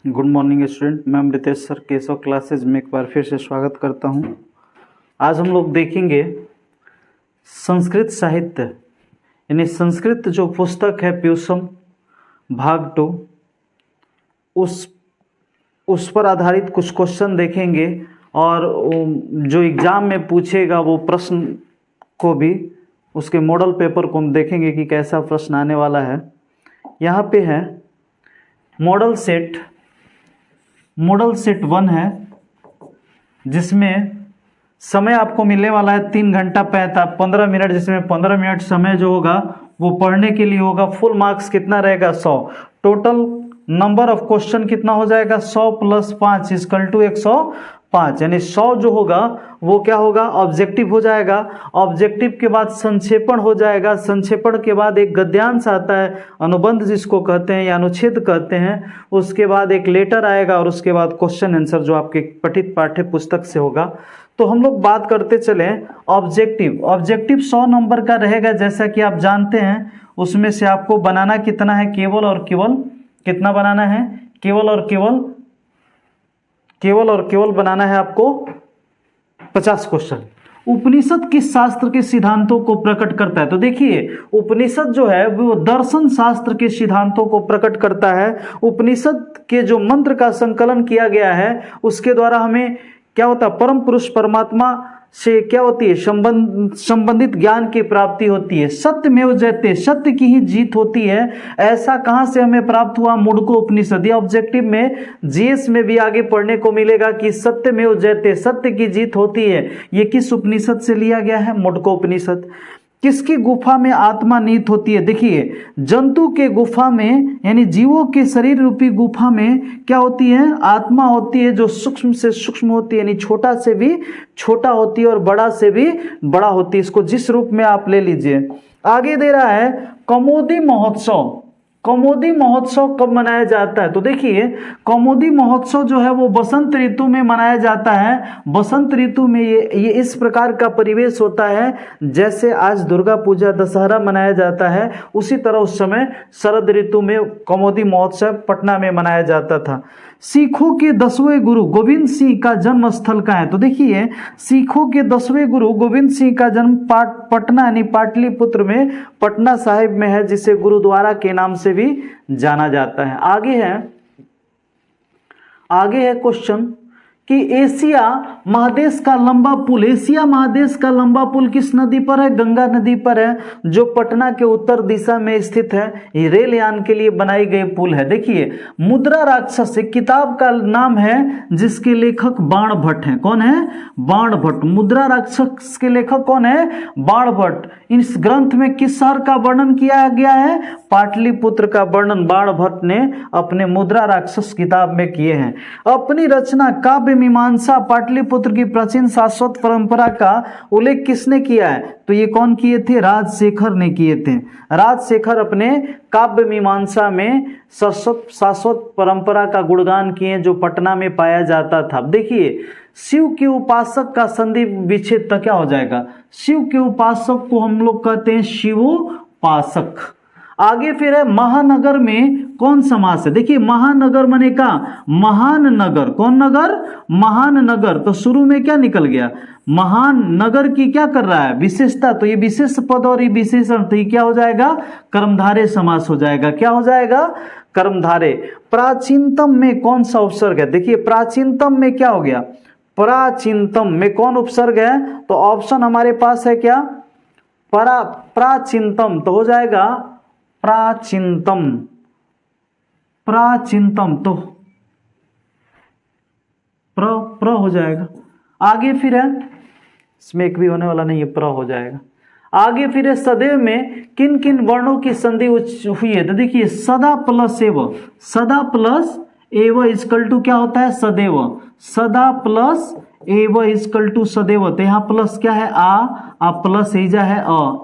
Good morning student, मैं Amritesh sir Keshav classes में एक बार फिर से स्वागत करता हूं। आज हम लोग देखेंगे संस्कृत साहित्य यानी संस्कृत जो पुस्तक है प्यूसम भाग 2, उस पर आधारित कुछ क्वेश्चन देखेंगे और जो एग्ज़ाम में पूछेगा वो प्रश्न को भी, उसके मॉडल पेपर को हम देखेंगे कि कैसा प्रश्न आने वाला है। यहाँ पे है मॉडल सेट 1 है, जिसमें समय आपको मिलने वाला है 3 घंटा 15 मिनट, जिसमें 15 मिनट समय जो होगा वो पढ़ने के लिए होगा। फुल मार्क्स कितना रहेगा? 100। टोटल नंबर ऑफ क्वेश्चन कितना हो जाएगा? 100 + 5 = 105, यानी 100 जो होगा वो क्या होगा? ऑब्जेक्टिव हो जाएगा। ऑब्जेक्टिव के बाद संक्षेपण हो जाएगा। संक्षेपण के बाद एक गद्यांश आता है, अनुबंध जिसको कहते हैं या अनुच्छेद कहते हैं। उसके बाद एक लेटर आएगा और उसके बाद क्वेश्चन आंसर जो आपके पठित पाठ्य पुस्तक से होगा। तो हम लोग बात करते चलें ऑब्जेक्टिव 100 नंबर का रहेगा, जैसा कि आप जानते हैं। उसमें से आपको बनाना कितना है? केवल और केवल कितना बनाना है? केवल और केवल बनाना है आपको 50 क्वेश्चन। उपनिषद किस शास्त्र के सिद्धांतों को प्रकट करता है? तो देखिए, उपनिषद जो है वो दर्शन शास्त्र के सिद्धांतों को प्रकट करता है। उपनिषद के जो मंत्र का संकलन किया गया है उसके द्वारा हमें क्या होता है? परम पुरुष परमात्मा से क्या होती है? संबंधित ज्ञान की प्राप्ति होती है। सत्यमेव जयते, सत्य की ही जीत होती है। ऐसा कहां से हमें प्राप्त हुआ? मुंडको उपनिषद। या ऑब्जेक्टिव में जीएस में भी आगे पढ़ने को मिलेगा कि सत्यमेव जयते, सत्य की जीत होती है। ये किस उपनिषद से लिया गया है? मुंडको उपनिषद। किसकी गुफा में आत्मा नीत होती है? देखिए, जंतु के गुफा में यानी जीवों के शरीर रूपी गुफा में क्या होती है? आत्मा होती है, जो सूक्ष्म से सूक्ष्म होती है, यानी छोटा से भी छोटा होती है और बड़ा से भी बड़ा होती है। इसको जिस रूप में आप ले लीजिए। आगे दे रहा है कौमुदी महोत्सव। कौमुदी महोत्सव कब मनाया जाता है? तो देखिए, कौमुदी महोत्सव जो है वो बसंत ऋतु में मनाया जाता है। बसंत ऋतु में ये इस प्रकार का परिवेश होता है जैसे आज दुर्गा पूजा दशहरा मनाया जाता है, उसी तरह उस समय शरद ऋतु में कौमुदी महोत्सव पटना में मनाया जाता था। सिखों के 10वें गुरु गोविंद सिंह का जन्म स्थल कहाँ है? तो देखिए, सिखों के 10वें गुरु गोविंद सिंह का जन्म पटना यानी पाटलिपुत्र में पटना साहिब में है, जिसे गुरुद्वारा के नाम से भी जाना जाता है। आगे है क्वेश्चन कि एशिया महादेश का लंबा पुल, एशिया महादेश का लंबा पुल किस नदी पर है? गंगा नदी पर है, जो पटना के उत्तर दिशा में स्थित है। ये रेल यान के लिए बनाई गई पुल है। देखिए, मुद्रा राक्षस एक किताब का नाम है जिसके लेखक बाणभट्ट हैं। कौन है? बाणभट्ट। मुद्रा राक्षस के लेखक कौन है? बाणभट्ट। इस ग्रंथ में किस शहर का वर्णन किया गया है? पाटलिपुत्र का वर्णन बाणभट्ट ने अपने मुद्रा राक्षस किताब में किए हैं। अपनी रचना काव्य मीमांसा पाटलिपुत्र की प्राचीन शाश्वत परंपरा का उल्लेख किसने किया है? तो ये कौन किए थे? राजशेखर ने किए थे। राजशेखर अपने काव्य मीमांसा में शाश्वत परंपरा का गुणगान किए जो पटना में पाया जाता था। अब देखिए, शिव के उपासक का संधि विच्छेद तो क्या हो जाएगा? शिव के उपासक को हम लोग कहते हैं शिवोपासक। आगे फिर है महानगर में कौन समास है? देखिए, महानगर माने का महान नगर। कौन नगर? महान नगर। तो शुरू में क्या निकल गया? महान नगर की क्या कर रहा है? विशेषता। तो ये विशेष पद और ये विशेषण, तो ये क्या हो जाएगा? कर्मधारय समास हो जाएगा। क्या हो जाएगा? कर्मधारय। प्राचीनतम में कौन सा उपसर्ग है? देखिए, प्राचीनतम में क्या हो गया? प्राचीनतम में कौन उपसर्ग है? तो ऑप्शन हमारे पास है क्या? प्राचीनतम। तो हो जाएगा प्राचीनतम। तो प्र हो जाएगा। आगे फिर है, इसमें एक भी होने वाला नहीं है, प्र हो जाएगा। आगे फिर है सदैव में किन किन वर्णों की संधि हुई है? तो देखिए, सदा प्लस एव इक्वल टू क्या होता है? सदैव। सदा प्लस एव इक्वल टू सदैव। तो यहाँ प्लस क्या है? आ प्लस एजा है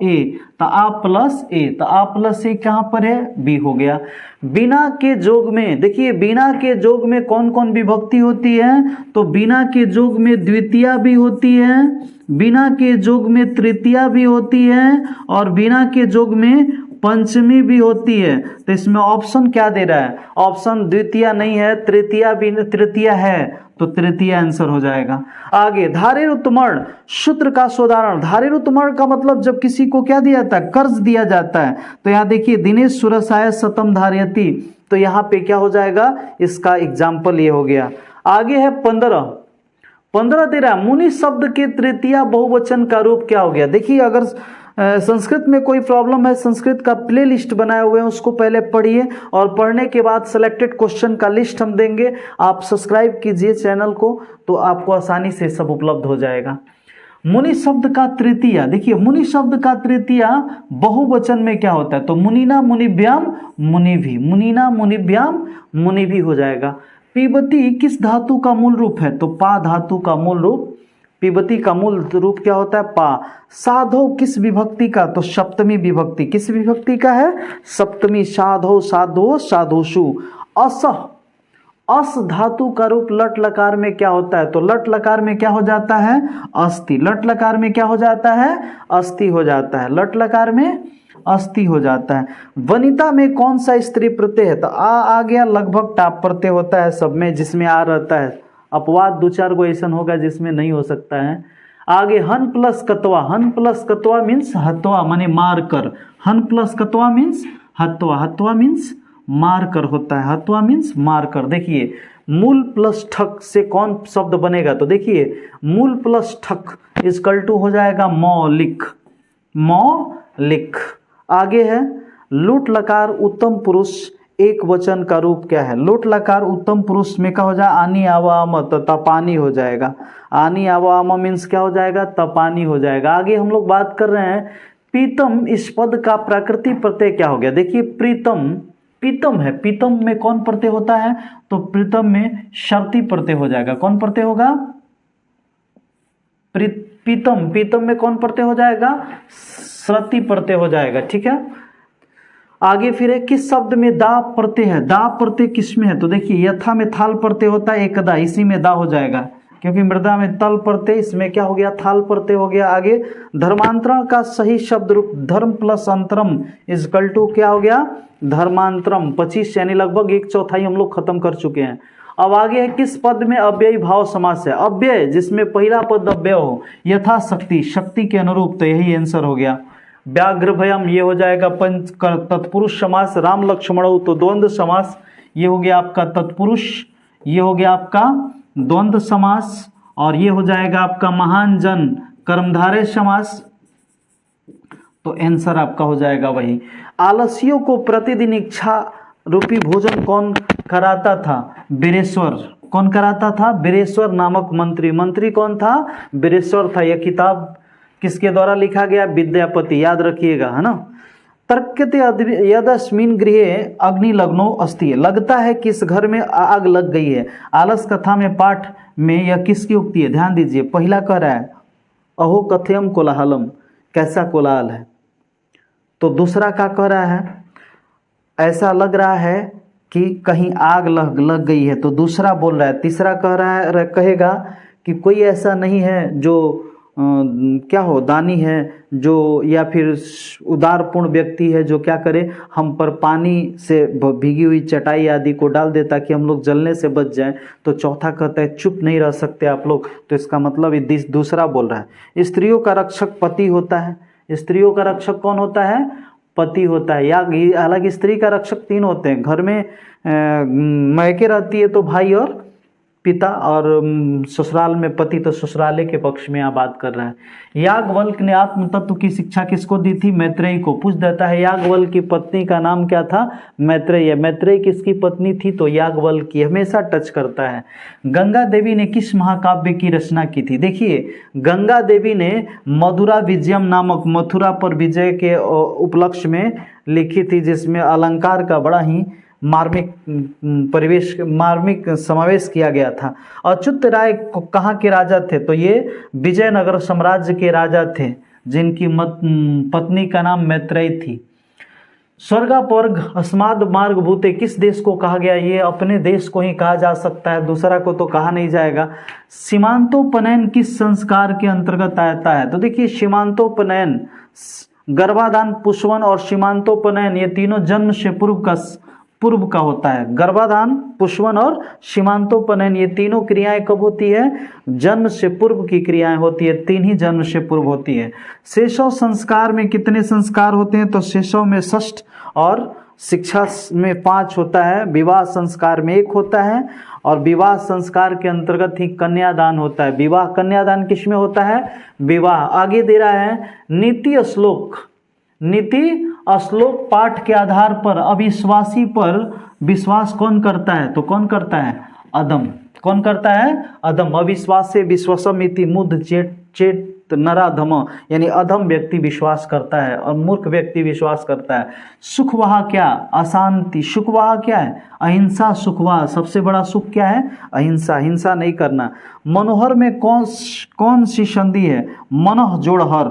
ए, तो आ प्लस ए। तो आ प्लस ए कहाँ पर है? बी हो गया। बिना के जोग में, देखिए, बिना के जोग में कौन कौन विभक्ति होती है? तो बिना के जोग में द्वितीया भी होती है, बिना के जोग में तृतीया भी होती है, और बिना के जोग में पंचमी भी होती है। तो इसमें ऑप्शन क्या दे रहा है, ऑप्शन द्वितीय नहीं है, तृतीया भी, तृतीय है, तो तृतीय आंसर हो जाएगा। आगे धारे उत्तमण सूत्र का सोदाहरण। धारे उत्तमण का मतलब जब किसी को क्या दिया जाता है, कर्ज दिया जाता है। तो यहाँ देखिए दिनेश सुरसाय सतम धारयति, तो यहाँ पे क्या हो जाएगा, इसका एग्जाम्पल ये हो गया। आगे है 15 दे रहा है मुनि शब्द के तृतीया बहुवचन का रूप क्या हो गया। देखिए अगर संस्कृत में कोई प्रॉब्लम है, संस्कृत का प्ले लिस्ट बनाए हुए हैं, उसको पहले पढ़िए और पढ़ने के बाद सिलेक्टेड क्वेश्चन का लिस्ट हम देंगे। आप सब्सक्राइब कीजिए चैनल को, तो आपको आसानी से सब उपलब्ध हो जाएगा। मुनि शब्द का तृतीया, देखिए मुनि शब्द का तृतीया बहुवचन में क्या होता है, तो मुनिना मुनिभ्याम मुनिभि, मुनिना मुनिभ्याम मुनिभि हो जाएगा। पिबती किस धातु का मूल रूप है, तो पा धातु का मूल रूप, पिबती का मूल रूप क्या होता है, पा। साधो किस विभक्ति का, तो सप्तमी विभक्ति, किस विभक्ति का है, सप्तमी। साधो साधो साधोषु। अस, अस धातु का रूप लट लकार में क्या होता है, तो लट लकार में क्या हो जाता है, अस्थि। लट लकार में क्या हो जाता है, अस्थि हो जाता है, लट लकार में अस्थि हो जाता है। वनिता में कौन सा स्त्री प्रत्यय है, तो आ गया, लगभग टाप प्रत्यय होता है सब में जिसमें आ रहता है। अपवाद दो चार को ऐसा होगा जिसमें नहीं हो सकता है। आगे हन प्लस कतवा, हन प्लस कतवा मीन्स हत्वा माने मार कर, हन प्लस कतवा मीन्स हत्वा, हत्वा मीन्स मार कर होता है, हत्वा मीन्स मार कर। देखिए मूल प्लस ठक से कौन शब्द बनेगा, तो देखिए मूल प्लस ठक इक्वल टू हो जाएगा मौलिक, मौलिक। आगे है लूट लकार उत्तम पुरुष एक वचन का रूप क्या है, लूट लकार उत्तम पुरुष में क्या हो जाए, आनी आवाम, तो तपानी हो जाएगा। आनी आवाम मीन्स क्या हो जाएगा, तपानी हो जाएगा। आगे हम लोग बात कर रहे हैं पीतम, इस पद का प्राकृतिक प्रत्यय क्या हो गया। देखिए प्रीतम, पीतम है, पीतम में कौन प्रत्यय होता है, तो प्रीतम में शर्ती प्रत्यय हो जाएगा। कौन प्रत्यय होगा, पीतम, पीतम में कौन प्रत्यय हो जाएगा, श्रति प्रत्यय हो जाएगा। ठीक है, आगे फिर है किस शब्द में दा प्रत्यय है, दा प्रत्यय किसमें है, तो देखिए यथा में थाल प्रत्यय होता है, एकदा, इसी में दा हो जाएगा, क्योंकि मृदा में तल प्रत्यय, इसमें क्या हो गया, थाल प्रत्यय हो गया। आगे धर्मांतरण का सही शब्द रूप धर्म प्लस अंतरम इक्वल टू क्या हो गया, धर्मांतरम। 25 यानी लगभग 1/4 हम लोग खत्म कर चुके हैं। अब आगे है किस पद में अव्ययी भाव समास है, अव्यय जिसमें पहला पद अव्यय हो, यथाशक्ति, शक्ति के अनुरूप, तो यही आंसर हो गया। व्याघ्र भयम ये हो जाएगा पंच तत्पुरुष समास। राम लक्ष्मण तो द्वंद्व समास, ये हो गया आपका तत्पुरुष, ये हो गया आपका द्वंद्व समास, और ये हो जाएगा आपका महान जन कर्मधारय समास। तो आंसर आपका हो जाएगा वही। आलसियों को प्रतिदिन इच्छा रूपी भोजन कौन कराता था, बीरेश्वर। कौन कराता था, बीरेश्वर नामक मंत्री। मंत्री कौन था, बीरेश्वर था। यह किताब किसके द्वारा लिखा गया, विद्यापति, याद रखिएगा, है ना। तर्कते यदस्मिन् गृहे अग्नि लग्नो अस्ति, लगता है कि इस घर में आग लग गई है। आलस कथा में पाठ में यह किसकी उक्ति है, ध्यान दीजिए। पहला कह रहा है अहो कथयम कोलाहलम, कैसा कोलाहल है। तो दूसरा क्या कह रहा है, ऐसा लग रहा है कि कहीं आग लग गई है, तो दूसरा बोल रहा है। तीसरा कह रहा है, कहेगा कि कोई ऐसा नहीं है जो क्या हो, दानी है जो, या फिर उदारपूर्ण व्यक्ति है जो क्या करे, हम पर पानी से भीगी हुई चटाई आदि को डाल दे ताकि हम लोग जलने से बच जाएं। तो चौथा कहता है चुप नहीं रह सकते आप लोग, तो इसका मतलब ये दूसरा बोल रहा है। स्त्रियों का रक्षक पति होता है। स्त्रियों का रक्षक कौन होता है, पति होता है। या हालांकि स्त्री का रक्षक 3 होते हैं, घर में मैके रहती है तो भाई और पिता, और ससुराल में पति, तो ससुराले के पक्ष में यहाँ बात कर रहा है। याज्ञवल्क्य ने आत्म तत्व की शिक्षा किसको दी थी, मैत्रेयी को। पूछ देता है याज्ञवल्क्य की पत्नी का नाम क्या था, मैत्रेयी। मैत्रेयी किसकी पत्नी थी, तो याज्ञवल्क्य की। हमेशा टच करता है। गंगा देवी ने किस महाकाव्य की रचना की थी। देखिए गंगा देवी ने मधुरा विजयम नामक, मथुरा पर विजय के उपलक्ष्य में लिखी थी, जिसमें अलंकार का बड़ा ही मार्मिक समावेश किया गया था। अच्युत राय कहाँ के राजा थे, तो ये विजयनगर साम्राज्य के राजा थे, जिनकी पत्नी का नाम मैत्रेयी थी। स्वर्गापर्ग अस्माद मार्ग भूते किस देश को कहा गया, ये अपने देश को ही कहा जा सकता है, दूसरा को तो कहा नहीं जाएगा। सीमांतोपनयन किस संस्कार के अंतर्गत आता है, तो देखिए सीमांतोपनयन गर्भाधान, पुष्पन और सीमांतोपनयन ये तीनों जन्म से पूर्व का होता है। गर्भाधान, पुष्पन और सीमांतोपनयन ये तीनों क्रियाएं कब होती है? जन्म से पूर्व की क्रियाएं होती है, तीन ही जन्म से पूर्व होती है। शैशव संस्कार में कितने संस्कार होते हैं? तो शैशव में 6 और शिक्षा में 5 होता है। विवाह संस्कार में 1 होता है और विवाह संस्कार के अंतर्गत ही कन्यादान होता है। विवाह कन्यादान किस में होता है? विवाह। आगे दे रहा है नीति श्लोक। नीति श्लोक पाठ के आधार पर अविश्वासी पर विश्वास कौन करता है? तो कौन करता है? अधम। कौन करता है? अधम। अविश्वासे विश्वासम इति मुद्ध चेत नराधम, यानी अधम व्यक्ति विश्वास करता है और मूर्ख व्यक्ति विश्वास करता है। सुखवाह क्या? अशांति। सुखवाह क्या है? अहिंसा। सुखवाह, सबसे बड़ा सुख क्या है? अहिंसा, हिंसा नहीं करना। मनोहर में कौन सी संधि है? मनः जोड़ हर,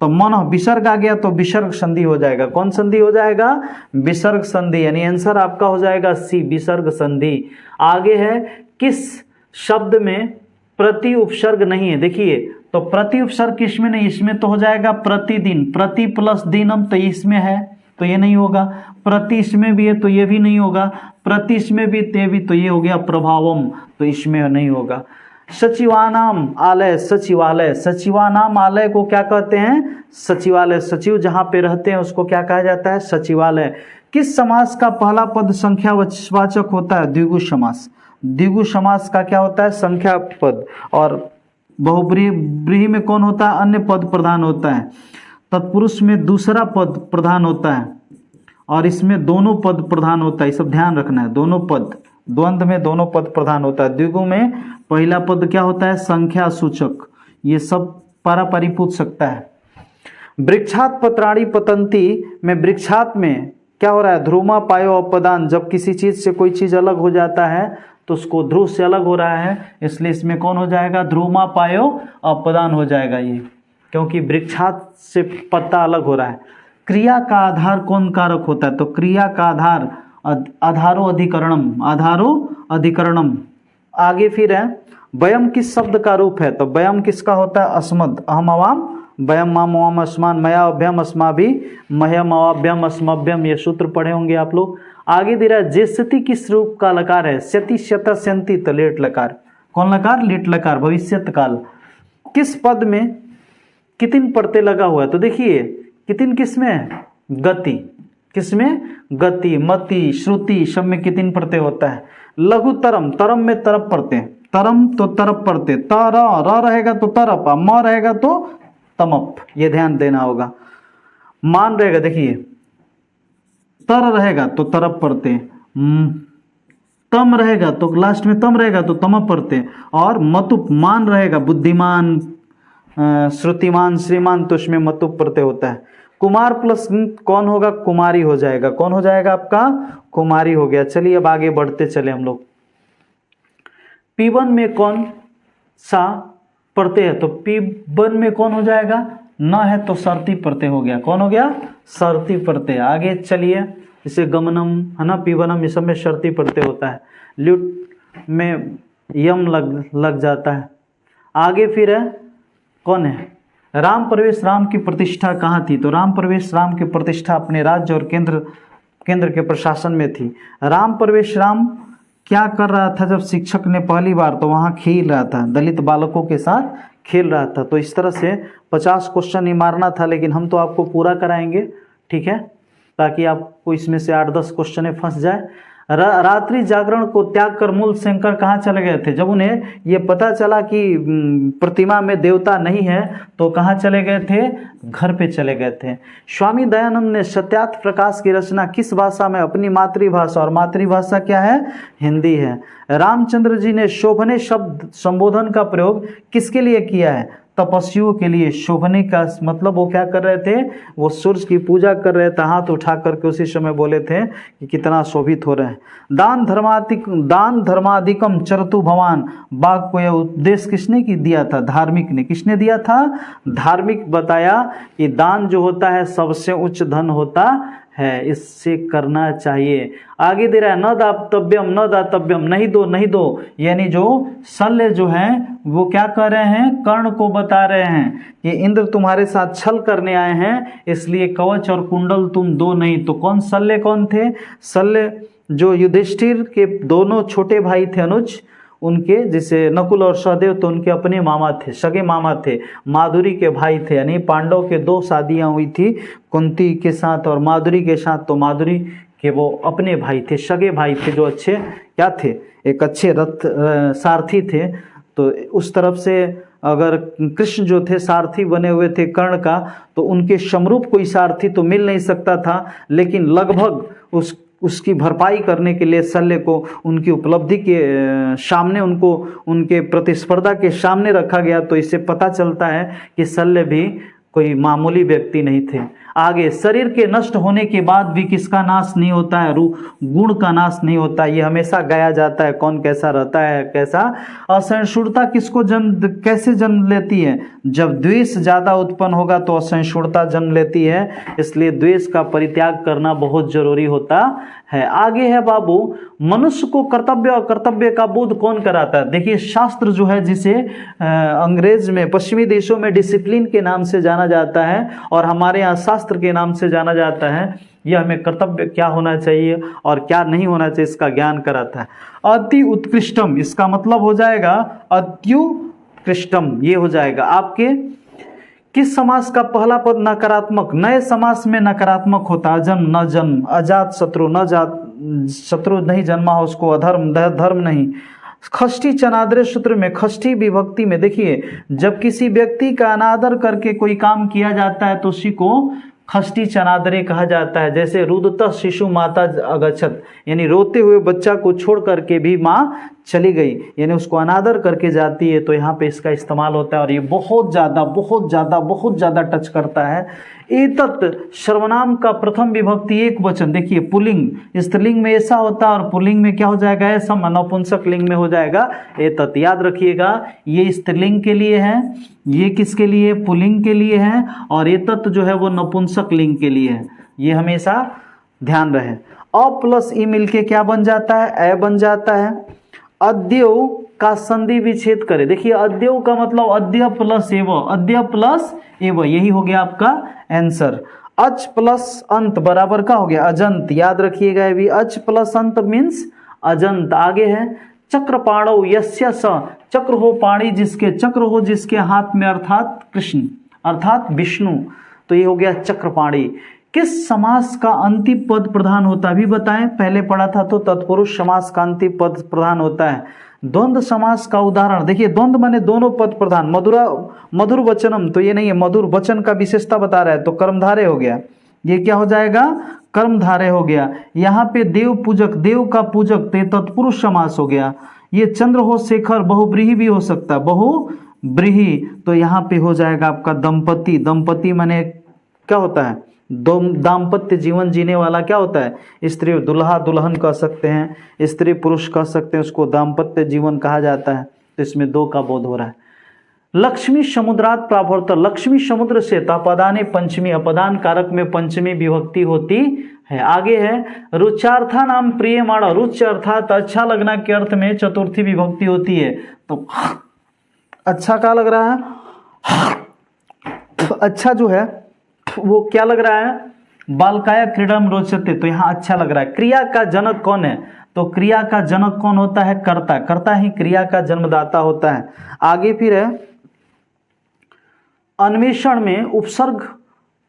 तो मनः विसर्ग आ गया तो विसर्ग संधि हो जाएगा। कौन संधि हो जाएगा? विसर्ग संधि, यानी आंसर आपका हो जाएगा सी, विसर्ग संधि। आगे है किस शब्द में प्रति उपसर्ग नहीं है? देखिए, तो प्रति उपसर्ग किसमें नहीं? इसमें तो हो जाएगा प्रतिदिन। प्रति प्लस दिनम तो इसमें है, तो ये नहीं होगा। प्रति इसमें भी है तो ये भी नहीं होगा। प्रति इसमें भी ते भी, तो ये हो गया प्रभावम, तो इसमें नहीं होगा। सचिवानाम आलय, सचिवालय। सचिवानाम आलय को क्या कहते हैं? सचिवालय। सचिव जहाँ पे रहते हैं उसको क्या कहा जाता है? सचिवालय। किस समास का पहला पद संख्यावाचक होता है? द्विगु समास। द्विगु समास का क्या होता है? संख्या पद। और बहुब्रीहि में कौन होता है? अन्य पद प्रधान होता है। तत्पुरुष में दूसरा पद प्रधान होता है और इसमें दोनों पद प्रधान होता है। ये सब ध्यान रखना है, दोनों पद, द्वंद्व में दोनों पद प्रधान होता है। द्विगु में पहला पद क्या होता है? संख्या सूचक। ये सब पारापारी पूछ सकता है। वृक्षात पत्राणि पतंती में वृक्षात में क्या हो रहा है? ध्रुमा पायो अपदान। जब किसी चीज से कोई चीज अलग हो जाता है तो उसको ध्रुव से अलग हो रहा है, इसलिए इसमें कौन हो जाएगा? ध्रुमा पायो अपदान हो जाएगा ये, क्योंकि वृक्षात से पत्ता अलग हो रहा है। क्रिया का आधार कौन कारक होता है? तो क्रिया का आधार आधारो अधिकरणम। आधारो अधिकरणम। आगे फिर है वयम किस शब्द का रूप है? तो वयम किसका होता है? अस्मद। अहम अवाम वयम माम अवाम अस्मान मया अभ्यम अस्माभि मह्यम अवाभ्यम अस्मभ्यम, ये सूत्र पढ़े होंगे आप लोग। आगे दे रहा है जेस्यति किस रूप का लकार है? स्यति श्यत स्यंति, तो लेट लकार। कौन लकार? लेट लकार, भविष्यत काल। किस पद में कितिन प्रत्यय लगा हुआ है? तो देखिए कितिन किसमें है? गति। किसमें? गति। मति, श्रुति, सब में कितिन प्रत्यय होता है। लघु तरम, तरम में तरप प्रत्यय। तरम तो तरप प्रत्यय। तर रहेगा तो तरप, म रहेगा तो तमप, ये ध्यान देना होगा। मान रहेगा, देखिए तर रहेगा तो तरप प्रत्यय, तम रहेगा तो लास्ट में तम रहेगा तो तमप प्रत्यय, और मतुप मान रहेगा बुद्धिमान, श्रुतिमान, श्रीमान, तो उसमें मतुप प्रत्यय होता है। कुमार प्लस कौन होगा? कुमारी हो जाएगा। कौन हो जाएगा आपका? कुमारी हो गया। चलिए अब आगे बढ़ते चले हम लोग। P1 में कौन सा प्रत्यय है? तो P1 में कौन हो जाएगा? न है तो शर्ती प्रत्यय हो गया। कौन हो गया? शर्ती प्रत्यय। आगे चलिए, जैसे गमनम है ना, P1 इस सब में शर्ती प्रत्यय होता है। ल्युट में यम लग जाता है। आगे फिर है कौन है? राम प्रवेश राम की प्रतिष्ठा कहाँ थी? तो राम प्रवेश राम की प्रतिष्ठा अपने राज्य और केंद्र के प्रशासन में थी। राम प्रवेश राम क्या कर रहा था जब शिक्षक ने पहली बार? तो वहाँ खेल रहा था, दलित बालकों के साथ खेल रहा था। तो इस तरह से 50 क्वेश्चन ही मारना था, लेकिन हम तो आपको पूरा कराएंगे, ठीक है, ताकि आपको इसमें से 8-10 क्वेश्चन फंस जाए। रात्रि जागरण को त्याग कर मूल शंकर कहाँ चले गए थे? जब उन्हें ये पता चला कि प्रतिमा में देवता नहीं है तो कहाँ चले गए थे? घर पे चले गए थे। स्वामी दयानंद ने सत्यार्थ प्रकाश की रचना किस भाषा में? अपनी मातृभाषा, और मातृभाषा क्या है? हिंदी है। रामचंद्र जी ने शोभने शब्द संबोधन का प्रयोग किसके लिए किया है? तपस्वियों के लिए। शोभने का मतलब वो क्या कर रहे थे? वो सूर्य की पूजा कर रहे थे, हाथ उठा करके उसी समय बोले थे कि कितना शोभित हो रहे हैं। दान धर्माधिकम चरतु भवान, बाघ को यह उपदेश किसने दिया था? धार्मिक ने। किसने दिया था? धार्मिक बताया कि दान जो होता है सबसे उच्च धन होता है, इससे करना चाहिए। आगे दे रहा है न दातव्यम न दातव्यम, नहीं दो नहीं दो, यानी जो शल्य जो है वो क्या कर रहे हैं, कर्ण को बता रहे हैं कि इंद्र तुम्हारे साथ छल करने आए हैं, इसलिए कवच और कुंडल तुम दो नहीं। तो कौन शल्य कौन थे? शल्य जो युधिष्ठिर के दोनों छोटे भाई थे अनुज, उनके जैसे नकुल और सहदेव, तो उनके अपने मामा थे, सगे मामा थे, माधुरी के भाई थे। यानी पांडव के 2 शादियां हुई थी, कुंती के साथ और माधुरी के साथ। तो माधुरी के वो अपने भाई थे, सगे भाई थे, जो अच्छे क्या थे, एक अच्छे रथ सारथी थे। तो उस तरफ से अगर कृष्ण जो थे सारथी बने हुए थे कर्ण का, तो उनके समरूप कोई सारथी तो मिल नहीं सकता था, लेकिन लगभग उसकी भरपाई करने के लिए शल्य को उनकी उपलब्धि के सामने, उनको उनके प्रतिस्पर्धा के सामने रखा गया। तो इससे पता चलता है कि शल्य भी कोई मामूली व्यक्ति नहीं थे। आगे, शरीर के नष्ट होने के बाद भी किसका नाश नहीं होता है? गुण का नाश नहीं होता। ये हमेशा गाया जाता है, कौन कैसा रहता है, कैसा। असहिष्णुता किसको कैसे जन्म लेती है? जब द्वेष ज्यादा उत्पन्न होगा तो असहिष्णुता जन्म लेती है, इसलिए द्वेष का परित्याग करना बहुत जरूरी होता है। आगे है बाबू, मनुष्य को कर्तव्य और कर्तव्य का बोध कौन कराता है? देखिए, शास्त्र जो है जिसे अंग्रेज में, पश्चिमी देशों में डिसिप्लिन के नाम से जाना जाता है और हमारे यहाँ शास्त्र के नाम से जाना जाता है, यह हमें कर्तव्य क्या होना चाहिए और क्या नहीं होना चाहिए इसका ज्ञान कराता है। अति उत्कृष्टम, इसका मतलब हो जाएगा अत्युत्कृष्टम, ये हो जाएगा आपके किस समास का पहला पद नकारात्मक? नए समास में नकारात्मक होता, अजन्म न जन्म, अजात शत्रु न जात, शत्रु नहीं जन्मा हो उसको अधर्म, धर्म नहीं। खष्टी चनादरे सूत्र में खष्टी विभक्ति में देखिए, जब किसी व्यक्ति का अनादर करके कोई काम किया जाता है तो उसी को खष्टी चनादरे कहा जाता है। जैसे रुदतः शिशु माता अगच्छत, यानी रोते हुए बच्चा को छोड़ करके भी माँ चली गई, यानी उसको अनादर करके जाती है। तो यहाँ पे इसका इस्तेमाल होता है और ये बहुत ज़्यादा टच करता है। एतत् सर्वनाम का प्रथम विभक्ति एक वचन, देखिए पुल्लिंग, स्त्रीलिंग में ऐसा होता है और पुल्लिंग में क्या हो जाएगा? ऐसा, नपुंसक लिंग में हो जाएगा एतत्। याद रखिएगा, ये स्त्रीलिंग के लिए है, ये किसके लिए? पुल्लिंग के लिए है, और एतत् जो है वो नपुंसक लिंग के लिए है, ये हमेशा ध्यान रहे। अ प्लस ई मिलके क्या बन जाता है? ए बन जाता है। अद्यव का संधि विच्छेद करे, देखिए अद्यव का मतलब अद्य प्लस एव, अद्य प्लस एव, यही हो गया आपका आंसर। अच प्लस अंत बराबर का हो गया अजंत, याद रखिएगा ये भी, अच प्लस अंत मीन्स अजंत। आगे है चक्रपाणौ यस्य स, चक्र हो पाणी जिसके, चक्र हो जिसके हाथ में, अर्थात कृष्ण अर्थात विष्णु, तो ये हो गया चक्रपाणी। किस समास का अंतिम पद प्रधान होता है? अभी बताएं, पहले पढ़ा था तो तत्पुरुष समास का अंतिम पद प्रधान होता है। द्वंद्व समास का उदाहरण देखिए, द्वंद्व माने दोनों पद प्रधान, मधुर वचनम, तो ये नहीं है, मधुर वचन का विशेषता बता रहा है, तो कर्मधारय हो गया, ये क्या हो जाएगा? कर्मधारय हो गया। यहाँ पे देव पूजक, देव का पूजक, ते तत्पुरुष समास हो गया। ये चंद्र हो शेखर, बहुब्रीही भी हो सकता है, बहुब्रीही, तो यहाँ पे हो जाएगा आपका दंपति। दंपति माने क्या होता है? दाम्पत्य जीवन जीने वाला क्या होता है? स्त्री, दुल्हा दुल्हन कह सकते हैं, स्त्री पुरुष कह सकते हैं, उसको दाम्पत्य जीवन कहा जाता है। तो इसमें 2 का बोध हो रहा है। लक्ष्मी समुद्रात प्रावर्त, लक्ष्मी समुद्र से, अपदाने पंचमी, अपदान कारक में पंचमी विभक्ति होती है। आगे है रुचार्था नाम प्रियमाण, रुच अर्थात अच्छा लगना के अर्थ में चतुर्थी विभक्ति होती है। तो अच्छा क्या लग रहा है? अच्छा जो है वो क्या लग रहा है? बालकाया क्रीडम रोचते, तो यहाँ अच्छा लग रहा है। क्रिया का जनक कौन है? तो क्रिया का जनक कौन होता है? कर्ता, कर्ता ही क्रिया का जन्मदाता होता है। आगे फिर है अन्वेषण में उपसर्ग,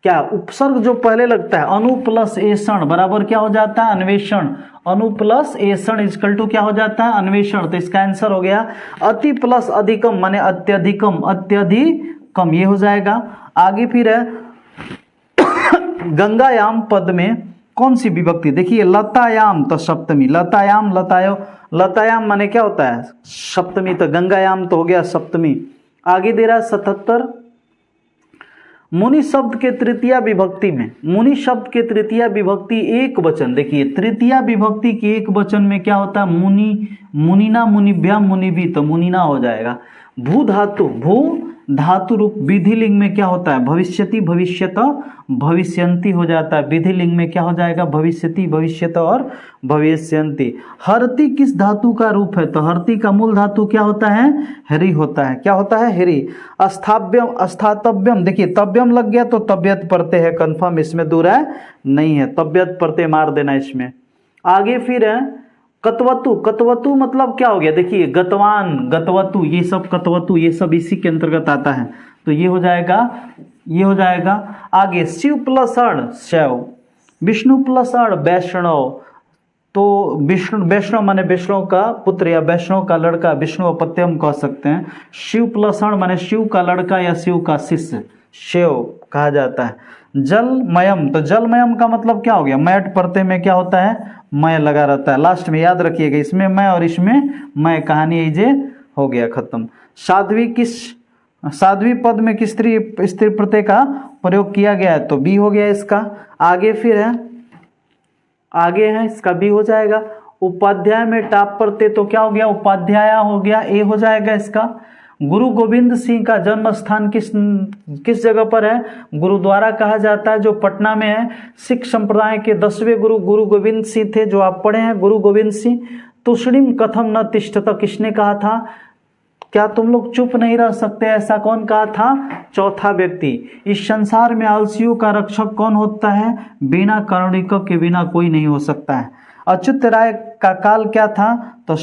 क्या उपसर्ग जो पहले लगता है, अनु प्लस एषण बराबर क्या हो जाता है? अन्वेषण। अनु प्लस एषण इक्वल टू क्या हो जाता है? अन्वेषण। तो इसका आंसर हो गया अति प्लस अधिकम माने अत्यधिकम, अत्यधिकम, ये हो जाएगा। आगे फिर है गंगायाम पद में कौन सी विभक्ति? देखिए लतायाम तो सप्तमी, लतायाम, लतायो, लतायाम माने क्या होता है? सप्तमी, तो गंगायाम तो हो गया सप्तमी। आगे दे रहा है 77 मुनि शब्द के तृतीया विभक्ति में, मुनि शब्द के तृतीया विभक्ति एक वचन, देखिए तृतीया विभक्ति के एक वचन में क्या होता है? मुनि, मुनिना, मुनिभ्याम, मुनिभि, तो मुनिना हो जाएगा। भू धातु, भू धातु रूप विधिलिंग में क्या होता है, भविष्यति भविष्यत भविष्यंति हो जाता है। विधिलिंग में क्या हो जाएगा, भविष्यति भविष्यत और भविष्यंति। हरति किस धातु का रूप है, तो हरति का मूल धातु क्या होता है, हरि होता है। क्या होता है, हरि। अस्थाभ्यम अस्थातव्यम, देखिए तव्यम लग गया तो तबियत पढ़ते है, कंफर्म, इसमें दूर है नहीं है, तबियत पढ़ते मार देना इसमें। आगे फिर है कतवतु। कतवतु मतलब क्या हो गया, देखिए गतवान गतवतु, ये सब कतवतु ये सब इसी के अंतर्गत आता है, तो ये हो जाएगा, ये हो जाएगा। आगे शिव प्लस अण शैव, विष्णु प्लस अण वैष्णव, तो विष्णु वैष्णव माने वैष्णव का पुत्र या वैष्णव का लड़का, विष्णु अपत्य हम कह सकते हैं। शिव प्लस अण माने शिव का लड़का या शिव का शिष्य, शिव कहा जाता है। जलमयम, तो जलमयम का मतलब क्या हो गया, मैट परते में क्या होता है, मय लगा रहता है। लास्ट में याद रखिएगा, इसमें मैं और इसमें मैं, कहानी ये हो गया खत्म। साध्वी किस, साध्वी पद में किस स्त्री प्रत्यय का प्रयोग किया गया है, तो बी हो गया इसका। आगे फिर है, आगे है इसका बी हो जाएगा। उपाध्याय में टाप प्रत्यय तो क्या हो गया, उपाध्याय हो गया, ए हो जाएगा इसका। गुरु गोविंद सिंह का जन्म स्थान किस जगह पर है, गुरुद्वारा कहा जाता है, जो पटना में है। सिख संप्रदाय के 10वें गुरु गुरु गोविंद सिंह थे, जो आप पढ़े हैं गुरु गोविंद सिंह। तुष्णिम कथम न तिष्ठत, किसने कहा था, क्या तुम लोग चुप नहीं रह सकते, ऐसा कौन कहा था, चौथा व्यक्ति। इस संसार में आलसियों का रक्षक कौन होता है, बिना कारुणिक के बिना कोई नहीं हो सकता है। अच्युत राय का काल क्या था, तो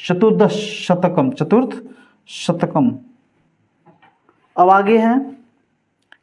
चतुर्दश शतकम, चतुर्थ शतकम। अब आगे है,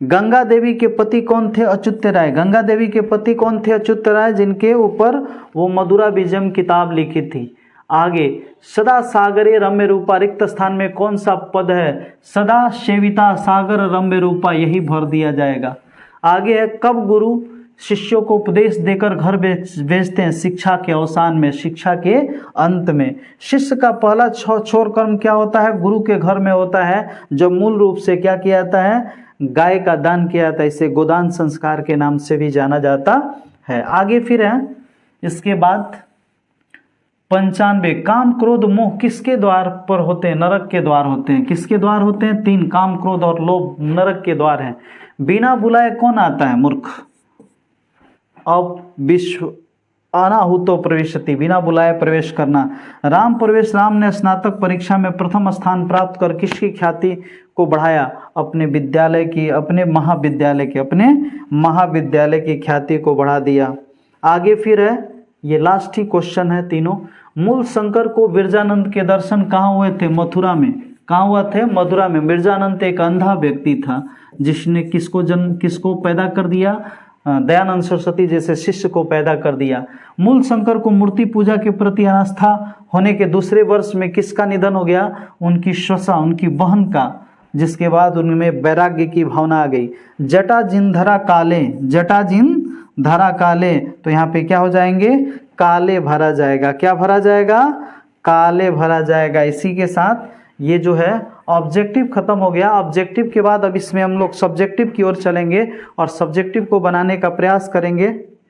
गंगा देवी के पति कौन थे, अच्युत राय। गंगा देवी के पति कौन थे, अच्युत राय, जिनके ऊपर वो मधुरा बीजम किताब लिखी थी। आगे सदा सागरे रम्य रूपा, रिक्त स्थान में कौन सा पद है, सदा सेविता सागर रम्य रूपा, यही भर दिया जाएगा। आगे है, कब गुरु शिष्यों को उपदेश देकर घर भेजते हैं, शिक्षा के अवसान में, शिक्षा के अंत में। शिष्य का पहला छोर कर्म क्या होता है, गुरु के घर में होता है, जो मूल रूप से क्या किया जाता है, गाय का दान किया जाता है। इसे गोदान संस्कार के नाम से भी जाना जाता है। आगे फिर है, इसके बाद 95, काम क्रोध मोह किसके द्वार पर होते हैं, नरक के द्वार होते हैं। किसके द्वार होते हैं, 3, काम क्रोध और लोभ नरक के द्वार हैं। बिना बुलाए कौन आता है, मूर्ख। अब विश्व अनाहुतो प्रवेशति, बिना बुलाए प्रवेश करना। राम प्रवेश, राम ने स्नातक परीक्षा में प्रथम स्थान प्राप्त कर किसकी ख्याति को बढ़ाया, अपने विद्यालय की, अपने महाविद्यालय की ख्याति को बढ़ा दिया। आगे फिर है, ये लास्ट ही क्वेश्चन है तीनों। मूल शंकर को बिरजानंद के दर्शन कहाँ हुए थे, मथुरा में। कहाँ हुआ थे, मथुरा में। बिरजानंद एक अंधा व्यक्ति था, जिसने किसको पैदा कर दिया, दयानंद सरस्वती जैसे शिष्य को पैदा कर दिया। मूल शंकर को मूर्ति पूजा के प्रति आस्था होने के दूसरे वर्ष में किसका निधन हो गया, उनकी श्वसा, उनकी बहन का, जिसके बाद उनमें वैराग्य की भावना आ गई। जटा जिन धरा काले, जटा जिन धरा काले, तो यहाँ पे क्या हो जाएंगे, काले भरा जाएगा। क्या भरा जाएगा, काले भरा जाएगा। इसी के साथ ये जो है ऑब्जेक्टिव खत्म हो गया। ऑब्जेक्टिव के बाद अब इसमें हम लोग सब्जेक्टिव की ओर चलेंगे और सब्जेक्टिव को बनाने का प्रयास करेंगे।